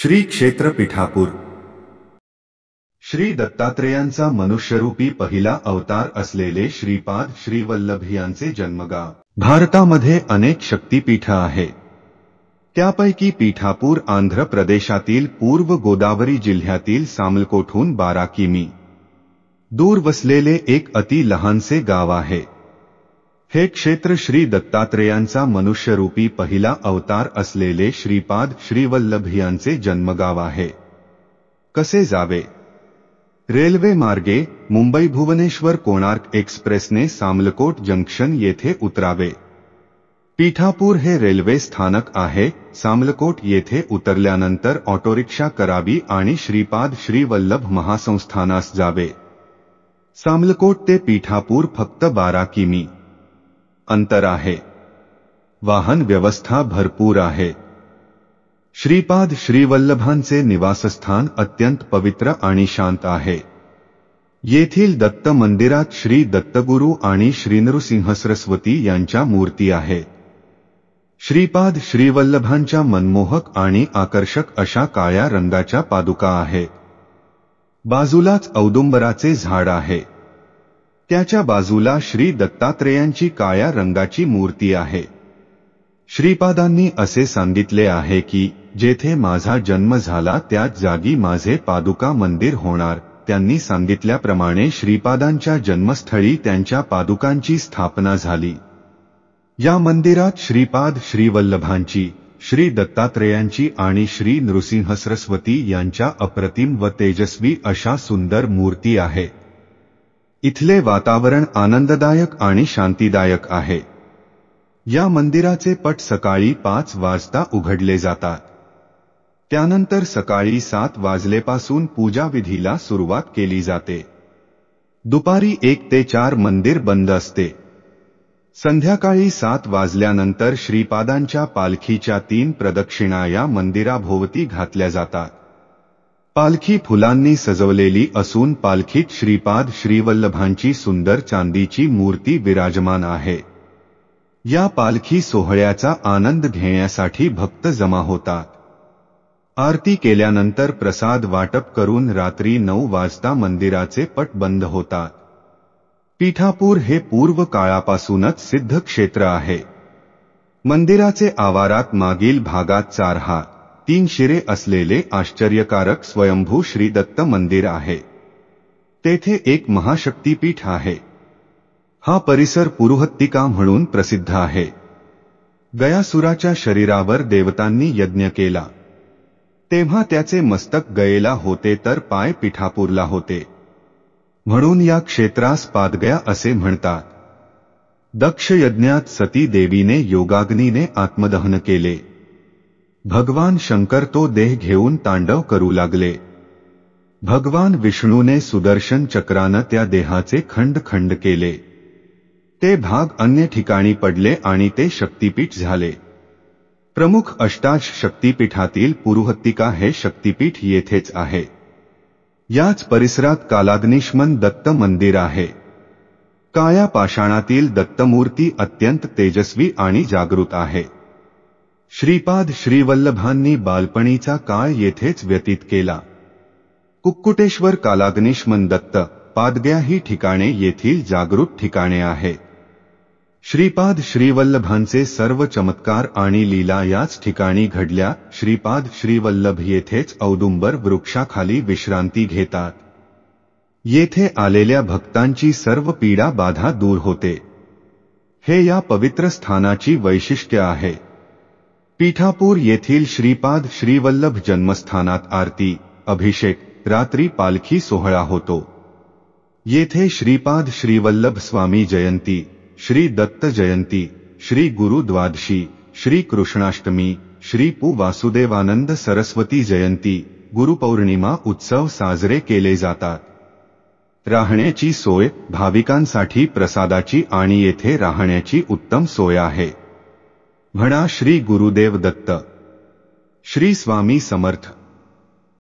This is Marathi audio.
श्री क्षेत्र पीठापूर श्री दत्तात्रेयांचा मनुष्यरूपी पहिला अवतार असलेले श्रीपाद श्रीवल्लभ यांचे जन्मगाव। भारतामध्ये अनेक शक्तिपीठे आहेत। त्यापैकी पीठापूर आंध्र प्रदेशातील पूर्व गोदावरी जिल्ह्यातील सामलकोटहून 12 किमी दूर वसलेले एक अति लहानसे गाव आहे। हे क्षेत्र श्री दत्तात्रेयांचा मनुष्यरूपी पहिला अवतार असलेले श्रीपाद श्रीवल्लभ यांचे जन्मगाव आहे। कसे जावे? रेल्वे मार्गे मुंबई भुवनेश्वर कोणार्क एक्सप्रेसने सामलकोट जंक्शन येथे उतरावे। पीठापूर हे रेल्वे स्थानक आहे। सामलकोट येथे उतरल्यानंतर ऑटोरिक्षा करावी आणि श्रीपाद श्रीवल्लभ महासंस्थानास जावे। सामलकोट ते पीठापूर फक्त 12 किमी अंतर आहे। वाहन व्यवस्था भरपूर आहे। श्रीपाद श्रीवल्लभांचे निवासस्थान अत्यंत पवित्र आणि शांत आहे। येथील दत्त मंदिरात श्री दत्तगुरू आणि श्री नृसिंह सरस्वती यांच्या मूर्ती आहेत। श्रीपाद श्रीवल्लभांच्या मनमोहक आणि आकर्षक अशा काळ्या रंगाच्या पादुका आहेत। बाजूलाच औदुंबराचे झाड आहे। त्याच्या बाजूला श्री दत्तात्रेयांची काळ्या रंगाची मूर्ती आहे। श्रीपादांनी असे सांगितले आहे की जेथे माझा जन्म झाला त्याच जागी माझे पादुका मंदिर होणार। त्यांनी सांगितल्याप्रमाणे श्रीपादांच्या जन्मस्थळी त्यांच्या पादुकांची स्थापना झाली। या मंदिरात श्रीपाद श्रीवल्लभांची, श्री दत्तात्रेयांची आणि श्री नृसिंह सरस्वती यांच्या अप्रतिम व तेजस्वी अशा सुंदर मूर्ती आहेत। इथले वातावरण आनंददायक आणि शांतिदायक आहे। या मंदिराचे पट सकाळी 5 वाजता उघडले जातात। त्यानंतर सकाळी 7 वाजलेपासून पूजाविधीला सुरुवात केली जाते। दुपारी 1 ते 4 मंदिर बंद असते। संध्याकाळी 7 वाजल्यानंतर श्रीपादांच्या पालखीच्या 3 प्रदक्षिणा या मंदिराभोवती घातल्या जातात। पालखी फुलांनी सजवलेली असून पालखीत श्रीपाद श्रीवल्लभांची सुंदर चांदीची मूर्ती विराजमान आहे। या पालखी सोहळ्याचा आनंद घेण्यासाठी भक्त जमा होतात। आरती केल्यानंतर प्रसाद वाटप करून रात्री 9 वाजता मंदिराचे पट बंद होतात। पीठापूर हे पूर्व काळापासूनच सिद्ध क्षेत्र आहे। मंदिराचे आवारात मागील भागात 3 शिरे असलेले आश्चर्यकारक स्वयंभू श्री दत्त मंदिर आहे। तेथे एक महाशक्तिपीठ आहे। हा परिसर पुरुहत्तिका म्हणून प्रसिद्ध आहे। गयासुराच्या शरीरावर देवतांनी यज्ञ केला तेव्हा त्याचे मस्तक गयेला होते तर पाय पीठापूरला होते, म्हणून या क्षेत्रास पादगया असे म्हणतात। दक्ष यज्ञात सती देवीने योगाग्नीने आत्मदहन केले। भगवान शंकर तो देह घेऊन तांडव करू लागले। भगवान विष्णूने सुदर्शन चक्राने त्या देहाचे खंड खंड केले। ते भाग अन्य ठिकाणी पडले आणि ते शक्तिपीठ झाले। प्रमुख अष्टादश शक्तिपीठातील पुरुहत्तिका हे शक्तिपीठ येथेच आहे। याच परिसरात कालाग्निष्मन दत्त मंदिर आहे। काळ्या पाषाणातील दत्तमूर्ती अत्यंत तेजस्वी आणि जागृत आहे। श्रीपाद श्रीवल्लभांनी बालपणीचा काळ येथेच व्यतीत केला। कुक्कुटेश्वर, कालाग्निष्मन दत्त, पादगया ही ठिकाणे येथील जागृत ठिकाणे आहेत। श्रीपाद श्रीवल्लभांचे सर्व चमत्कार आणि लीला याच ठिकाणी घडल्या। श्रीपाद श्रीवल्लभ येथेच औदुंबर वृक्षाखाली विश्रांती घेतात। येथे आलेल्या भक्तांची सर्व पीडा बाधा दूर होते। हे या पवित्र स्थानाची वैशिष्ट्य आहे। पीठापूर येथील श्रीपाद श्रीवल्लभ जन्मस्थानात आरती, अभिषेक, रात्री पालखी सोहळा होतो। येथे श्रीपाद श्रीवल्लभ स्वामी जयंती, श्री दत्त जयंती, श्री गुरु द्वादशी, श्री कृष्णाष्टमी, श्री पू वासुदेवानंद सरस्वती जयंती, गुरुपौर्णिमा उत्सव साजरे केले जातात। राहण्याची सोय, भाविकांसाठी प्रसादाची आणि येथे राहण्याची उत्तम सोय आहे। म्हणा श्री गुरुदेव दत्त, श्री स्वामी समर्थ।